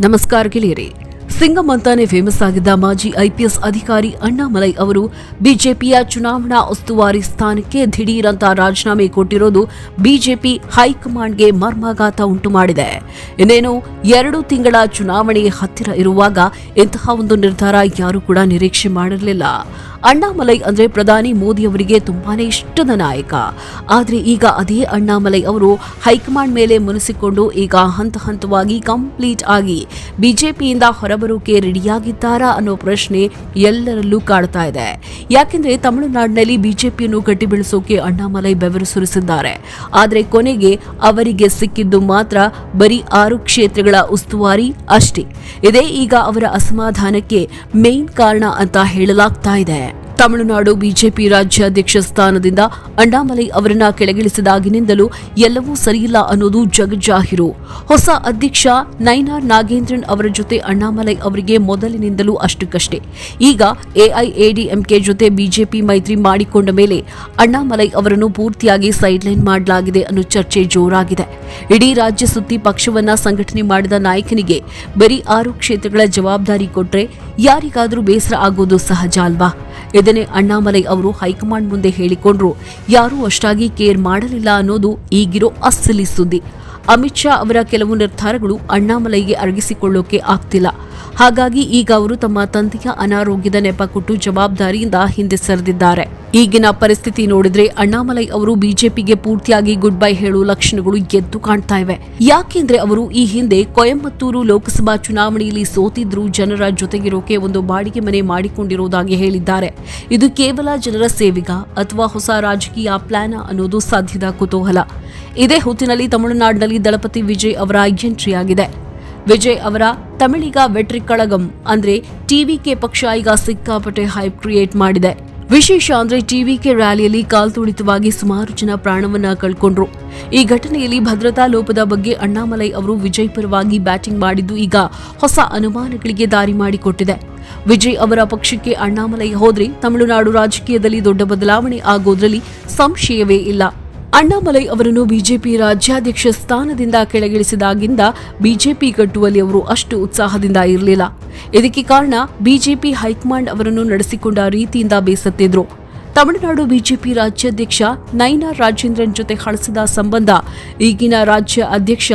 ನಮಸ್ಕಾರ ಗೆಳೆಯರೇ. ಸಿಂಗಂ ಅಂತಾನೆ ಫೇಮಸ್ ಆಗಿದ್ದ ಮಾಜಿ ಐಪಿಎಸ್ ಅಧಿಕಾರಿ ಅಣ್ಣಾಮಲೈ ಅವರು ಬಿಜೆಪಿಯ ಚುನಾವಣಾ ಉಸ್ತುವಾರಿ ಸ್ಥಾನಕ್ಕೆ ದಿಢೀರಂತ ರಾಜೀನಾಮೆ ಕೊಟ್ಟಿರೋದು ಬಿಜೆಪಿ ಹೈಕಮಾಂಡ್ಗೆ ಮರ್ಮಾಘಾತ ಉಂಟು ಮಾಡಿದೆ. ಇನ್ನೇನು 2 ತಿಂಗಳ ಚುನಾವಣೆ ಹತ್ತಿರ ಇರುವಾಗ ಇಂತಹ ಒಂದು ನಿರ್ಧಾರ ಯಾರು ಕೂಡ ನಿರೀಕ್ಷೆ ಮಾಡಿರಲಿಲ್ಲ. ಅಣ್ಣಾಮಲೈ ಅಂದ್ರೆ ಪ್ರಧಾನಿ ಮೋದಿ ಅವರಿಗೆ ತುಂಬಾನೇ ಇಷ್ಟದ ನಾಯಕ. ಆದ್ರೆ ಈಗ ಅದೇ ಅಣ್ಣಾಮಲೈ ಅವರು ಹೈಕಮಾಂಡ್ ಮೇಲೆ ಮುನಿಸಿಕೊಂಡು ಈಗ ಹಂತ ಹಂತವಾಗಿ ಕಂಪ್ಲೀಟ್ ಆಗಿ ಬಿಜೆಪಿಯಿಂದ ಹೊರಬರೋಕೆ ರೆಡಿಯಾಗಿದ್ದಾರಾ ಅನ್ನೋ ಪ್ರಶ್ನೆ ಎಲ್ಲರಲ್ಲೂ ಕಾಡ್ತಾ ಇದೆ. ಯಾಕೆಂದ್ರೆ ತಮಿಳುನಾಡಿನಲ್ಲಿ ಬಿಜೆಪಿಯನ್ನು ಗಟ್ಟಿ ಬೆಳೆಸೋಕೆ ಅಣ್ಣಾಮಲೈ ಬೆವರು ಸುರಿಸಿದ್ದಾರೆ. ಆದ್ರೆ ಕೊನೆಗೆ ಅವರಿಗೆ ಸಿಕ್ಕಿದ್ದು ಮಾತ್ರ ಬರೀ 6 ಕ್ಷೇತ್ರಗಳ ಉಸ್ತುವಾರಿ ಅಷ್ಟೇ. ಇದೇ ಈಗ ಅವರ ಅಸಮಾಧಾನಕ್ಕೆ ಮೇನ್ ಕಾರಣ ಅಂತ ಹೇಳಲಾಗ್ತಾ ಇದೆ. ತಮಿಳುನಾಡು ಬಿಜೆಪಿ ರಾಜ್ಯಾಧ್ಯಕ್ಷ ಸ್ಥಾನದಿಂದ ಅಣ್ಣಾಮಲೈ ಅವರನ್ನ ಕೆಳಗಿಳಿಸಿದಾಗಿನಿಂದಲೂ ಎಲ್ಲವೂ ಸರಿಯಿಲ್ಲ ಅನ್ನೋದು ಜಗಜ್ಜಾಹಿರು. ಹೊಸ ಅಧ್ಯಕ್ಷ ನೈನಾರ್ ನಾಗೇಂದ್ರನ್ ಅವರ ಜೊತೆ ಅಣ್ಣಾಮಲೈ ಅವರಿಗೆ ಮೊದಲಿನಿಂದಲೂ ಅಷ್ಟಕ್ಕಷ್ಟೇ. ಈಗ ಎಐಎಡಿಎಂಕೆ ಜೊತೆ ಬಿಜೆಪಿ ಮೈತ್ರಿ ಮಾಡಿಕೊಂಡ ಮೇಲೆ ಅಣ್ಣಾಮಲೈ ಅವರನ್ನು ಪೂರ್ತಿಯಾಗಿ ಸೈಡ್ಲೈನ್ ಮಾಡಲಾಗಿದೆ ಅನ್ನೋ ಚರ್ಚೆ ಜೋರಾಗಿದೆ. ಇಡೀ ರಾಜ್ಯ ಸುತ್ತಿ ಪಕ್ಷವನ್ನ ಸಂಘಟನೆ ಮಾಡಿದ ನಾಯಕನಿಗೆ ಬರೀ 6 ಕ್ಷೇತ್ರಗಳ ಜವಾಬ್ದಾರಿ ಕೊಟ್ರೆ ಯಾರಿಗಾದರೂ ಬೇಸರ ಆಗೋದು ಸಹಜ ಅಲ್ವಾ? ಇದನ್ನೇ ಅಣ್ಣಾಮಲೈ ಅವರು ಹೈಕಮಾಂಡ್ ಮುಂದೆ ಹೇಳಿಕೊಂಡ್ರು. ಯಾರೂ ಅಷ್ಟಾಗಿ ಕೇರ್ ಮಾಡಲಿಲ್ಲ ಅನ್ನೋದು ಈಗಿರೋ ಅಸಲಿ ಸುದ್ದಿ. ಅಮಿತ್ ಶಾ ಅವರ ಕೆಲವು ನಿರ್ಧಾರಗಳು ಅಣ್ಣಾಮಲೈಗೆ ಅರಗಿಸಿಕೊಳ್ಳೋಕೆ ಆಗ್ತಿಲ್ಲ. ಹಾಗಾಗಿ ಈಗ ಅವರು ತಮ್ಮ ತಂದೆಯ ಅನಾರೋಗ್ಯದ ನೆಪ ಕೊಟ್ಟು ಜವಾಬ್ದಾರಿಯಿಂದ ಹಿಂದೆ ಸರಿದಿದ್ದಾರೆ. ಈಗಿನ ಪರಿಸ್ಥಿತಿ ನೋಡಿದ್ರೆ ಅಣ್ಣಾಮಲೈ ಅವರು ಬಿಜೆಪಿಗೆ ಪೂರ್ತಿಯಾಗಿ ಗುಡ್ ಬೈ ಹೇಳುವ ಲಕ್ಷಣಗಳು ಎದ್ದು ಕಾಣ್ತಾ ಇವೆ. ಯಾಕೆಂದ್ರೆ ಅವರು ಈ ಹಿಂದೆ ಕೊಯಮತ್ತೂರು ಲೋಕಸಭಾ ಚುನಾವಣೆಯಲ್ಲಿ ಸೋತಿದ್ರು ಜನರ ಜೊತೆಗಿರೋಕೆ ಒಂದು ಬಾಡಿಗೆ ಮನೆ ಮಾಡಿಕೊಂಡಿರುವುದಾಗಿ ಹೇಳಿದ್ದಾರೆ. ಇದು ಕೇವಲ ಜನರ ಸೇವೆಗ ಅಥವಾ ಹೊಸ ರಾಜಕೀಯ ಪ್ಲಾನ್ ಅನ್ನೋದು ಸಾಧ್ಯದ ಕುತೂಹಲ. ಇದೇ ಹೊತ್ತಿನಲ್ಲಿ ತಮಿಳುನಾಡಿನಲ್ಲಿ ದಳಪತಿ ವಿಜಯ್ ಅವರ ಎಂಟ್ರಿ ಆಗಿದೆ. ವಿಜಯ್ ಅವರ ತಮಿಳಿಗ ವೆಟ್ರಿ ಕಳಗಂ ಅಂದ್ರೆ ಟಿವಿಕೆ ಪಕ್ಷ ಈಗ ಸಿಕ್ಕಾಪಟ್ಟೆ ಹೈಪ್ ಕ್ರಿಯೇಟ್ ಮಾಡಿದೆ. ವಿಶೇಷ ಅಂದ್ರೆ ಟಿವಿಕೆ ರ್ಯಾಲಿಯಲ್ಲಿ ಕಾಲ್ತುಳಿತವಾಗಿ ಸುಮಾರು ಜನ ಪ್ರಾಣವನ್ನ ಕಳ್ಕೊಂಡ್ರು. ಈ ಘಟನೆಯಲ್ಲಿ ಭದ್ರತಾ ಲೋಪದ ಬಗ್ಗೆ ಅಣ್ಣಾಮಲೈ ಅವರು ವಿಜಯ್ ಪರವಾಗಿ ಬ್ಯಾಟಿಂಗ್ ಮಾಡಿದ್ದು ಈಗ ಹೊಸ ಅನುಮಾನಗಳಿಗೆ ದಾರಿ ಮಾಡಿಕೊಟ್ಟಿದೆ. ವಿಜಯ್ ಅವರ ಪಕ್ಷಕ್ಕೆ ಅಣ್ಣಾಮಲೈ ಹೋದ್ರೆ ತಮಿಳುನಾಡು ರಾಜಕೀಯದಲ್ಲಿ ದೊಡ್ಡ ಬದಲಾವಣೆ ಆಗೋದ್ರಲ್ಲಿ ಸಂಶಯವೇ ಇಲ್ಲ. ಅಣ್ಣಾಮಲೈ ಅವರನ್ನು ಬಿಜೆಪಿ ರಾಜ್ಯಾಧ್ಯಕ್ಷ ಸ್ಥಾನದಿಂದ ಕೆಳಗಿಳಿಸಿದಾಗಿಂದ ಬಿಜೆಪಿ ಕಟ್ಟುವಲ್ಲಿ ಅವರು ಅಷ್ಟು ಉತ್ಸಾಹದಿಂದ ಇರಲಿಲ್ಲ. ಇದಕ್ಕೆ ಕಾರಣ ಬಿಜೆಪಿ ಹೈಕಮಾಂಡ್ ಅವರನ್ನು ನಡೆಸಿಕೊಂಡ ರೀತಿಯಿಂದ ಬೇಸತ್ತಿದ್ರು. ತಮಿಳುನಾಡು ಬಿಜೆಪಿ ರಾಜ್ಯಾಧ್ಯಕ್ಷ ನೈನಾರ್ ರಾಜೇಂದ್ರನ್ ಜೊತೆ ಹಳಸಿದ ಸಂಬಂಧ ಈಗಿನ ರಾಜ್ಯ ಅಧ್ಯಕ್ಷ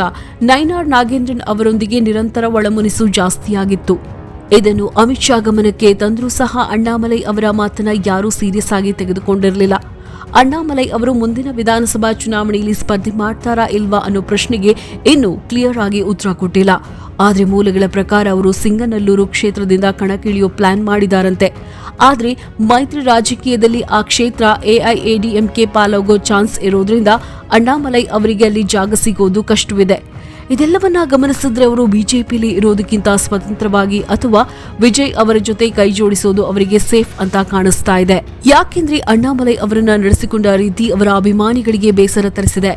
ನೈನಾರ್ ನಾಗೇಂದ್ರನ್ ಅವರೊಂದಿಗೆ ನಿರಂತರ ಒಳಮುನಿಸು ಜಾಸ್ತಿಯಾಗಿತ್ತು. ಇದನ್ನು ಅಮಿತ್ ಶಾ ಗಮನಕ್ಕೆ ತಂದರೂ ಸಹ ಅಣ್ಣಾಮಲೈ ಅವರ ಮಾತನ್ನ ಯಾರೂ ಸೀರಿಯಸ್ ಆಗಿ ತೆಗೆದುಕೊಂಡಿರಲಿಲ್ಲ. ಅಣ್ಣಾಮಲೈ ಅವರು ಮುಂದಿನ ವಿಧಾನಸಭಾ ಚುನಾವಣೆಯಲ್ಲಿ ಸ್ಪರ್ಧೆ ಮಾಡ್ತಾರಾ ಇಲ್ವಾ ಅನ್ನೋ ಪ್ರಶ್ನೆಗೆ ಇನ್ನೂ ಕ್ಲಿಯರ್ ಆಗಿ ಉತ್ತರ ಕೊಟ್ಟಿಲ್ಲ. ಆದ್ರೆ ಮೂಲಗಳ ಪ್ರಕಾರ ಅವರು ಸಿಂಗನಲ್ಲೂರು ಕ್ಷೇತ್ರದಿಂದ ಕಣಕ್ಕಿಳಿಯೋ ಪ್ಲಾನ್ ಮಾಡಿದಾರಂತೆ. ಆದ್ರೆ ಮೈತ್ರಿ ರಾಜಕೀಯದಲ್ಲಿ ಆ ಕ್ಷೇತ್ರ ಎಐಎಡಿಎಂಕೆ ಪಾಲಾಗೋ ಚಾನ್ಸ್ ಇರೋದ್ರಿಂದ ಅಣ್ಣಾಮಲೈ ಅವರಿಗೆ ಅಲ್ಲಿ ಜಾಗ ಸಿಗೋದು ಕಷ್ಟವಿದೆ. ಇದೆಲ್ಲವನ್ನ ಗಮನಿಸಿದ್ರೆ ಅವರು ಬಿಜೆಪಿಯಲ್ಲಿ ಇರೋದಕ್ಕಿಂತ ಸ್ವತಂತ್ರವಾಗಿ ಅಥವಾ ವಿಜಯ್ ಅವರ ಜೊತೆ ಕೈ ಜೋಡಿಸೋದು ಅವರಿಗೆ ಸೇಫ್ ಅಂತ ಕಾಣಿಸ್ತಾ ಇದೆ. ಯಾಕೆಂದ್ರೆ ಅಣ್ಣಾಮಲೈ ಅವರನ್ನ ನಡೆಸಿಕೊಂಡ ರೀತಿ ಅವರ ಅಭಿಮಾನಿಗಳಿಗೆ ಬೇಸರ ತರಿಸಿದೆ.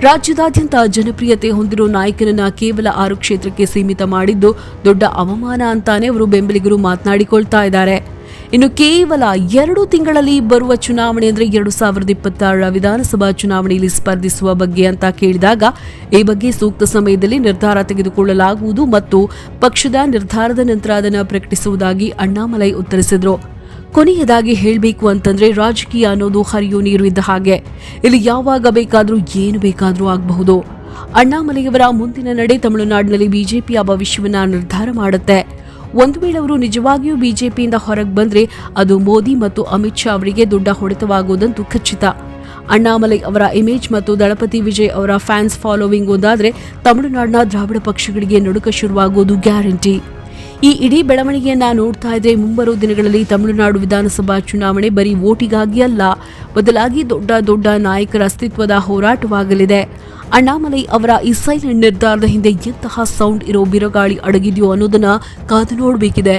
ರಾಜ್ಯದಾದ್ಯಂತ ಜನಪ್ರಿಯತೆ ಹೊಂದಿರೋ ನಾಯಕನನ್ನ ಕೇವಲ 6 ಕ್ಷೇತ್ರಕ್ಕೆ ಸೀಮಿತ ಮಾಡಿದ್ದು ದೊಡ್ಡ ಅವಮಾನ ಅಂತಾನೆ ಅವರು ಬೆಂಬಲಿಗರು ಮಾತನಾಡಿಕೊಳ್ತಾ ಇದ್ದಾರೆ. ಇನ್ನು ಕೇವಲ 2 ತಿಂಗಳಲ್ಲಿ ಬರುವ ಚುನಾವಣೆ ಅಂದ್ರೆ 2026ರ ವಿಧಾನಸಭಾ ಚುನಾವಣೆಯಲ್ಲಿ ಸ್ಪರ್ಧಿಸುವ ಬಗ್ಗೆ ಅಂತ ಕೇಳಿದಾಗ ಈ ಬಗ್ಗೆ ಸೂಕ್ತ ಸಮಯದಲ್ಲಿ ನಿರ್ಧಾರ ತೆಗೆದುಕೊಳ್ಳಲಾಗುವುದು ಮತ್ತು ಪಕ್ಷದ ನಿರ್ಧಾರದ ನಂತರ ಅದನ್ನು ಪ್ರಕಟಿಸುವುದಾಗಿ ಅಣ್ಣಾಮಲೈ ಉತ್ತರಿಸಿದ್ರು. ಕೊನೆಯದಾಗಿ ಹೇಳಬೇಕು ಅಂತಂದ್ರೆ ರಾಜಕೀಯ ಅನ್ನೋದು ಹರಿಯೋ ನೀರು ಇದ್ದ ಹಾಗೆ. ಇಲ್ಲಿ ಯಾವಾಗ ಬೇಕಾದ್ರೂ ಏನು ಬೇಕಾದ್ರೂ ಆಗಬಹುದು. ಅಣ್ಣಾಮಲೈಯವರ ಮುಂದಿನ ನಡೆ ತಮಿಳುನಾಡಿನಲ್ಲಿ ಬಿಜೆಪಿಯ ಭವಿಷ್ಯವನ್ನ ನಿರ್ಧಾರ ಮಾಡುತ್ತೆ. ಒಂದು ವೇಳೆ ಅವರು ನಿಜವಾಗಿಯೂ ಬಿಜೆಪಿಯಿಂದ ಹೊರಗೆ ಬಂದ್ರೆ ಅದು ಮೋದಿ ಮತ್ತು ಅಮಿತ್ ಶಾ ಅವರಿಗೆ ದೊಡ್ಡ ಹೊಡೆತವಾಗುವುದಂತೂ ಖಚಿತ. ಅಣ್ಣಾಮಲೈ ಅವರ ಇಮೇಜ್ ಮತ್ತು ದಳಪತಿ ವಿಜಯ್ ಅವರ ಫ್ಯಾನ್ಸ್ ಫಾಲೋವಿಂಗ್ ಒಂದಾದ್ರೆ ತಮಿಳುನಾಡಿನ ದ್ರಾವಿಡ ಪಕ್ಷಗಳಿಗೆ ನಡುಕ ಶುರುವಾಗುವುದು ಗ್ಯಾರಂಟಿ. ಈ ಇಡೀ ಬೆಳವಣಿಗೆಯನ್ನ ನೋಡ್ತಾ ಇದ್ರೆ ಮುಂಬರುವ ದಿನಗಳಲ್ಲಿ ತಮಿಳುನಾಡು ವಿಧಾನಸಭಾ ಚುನಾವಣೆ ಬರೀ ವೋಟಿಗಾಗಿ ಅಲ್ಲ, ಬದಲಾಗಿ ದೊಡ್ಡ ದೊಡ್ಡ ನಾಯಕರ ಅಸ್ತಿತ್ವದ ಹೋರಾಟವಾಗಲಿದೆ. ಅಣ್ಣಾಮಲೈ ಅವರ ಈ ಸೈಲೆಂಟ್ ನಿರ್ಧಾರದ ಹಿಂದೆ ಎಂತಹ ಸೌಂಡ್ ಇರೋ ಬಿರುಗಾಳಿ ಅಡಗಿದೆಯೋ ಅನ್ನೋದನ್ನ ಕಾದು ನೋಡಬೇಕಿದೆ.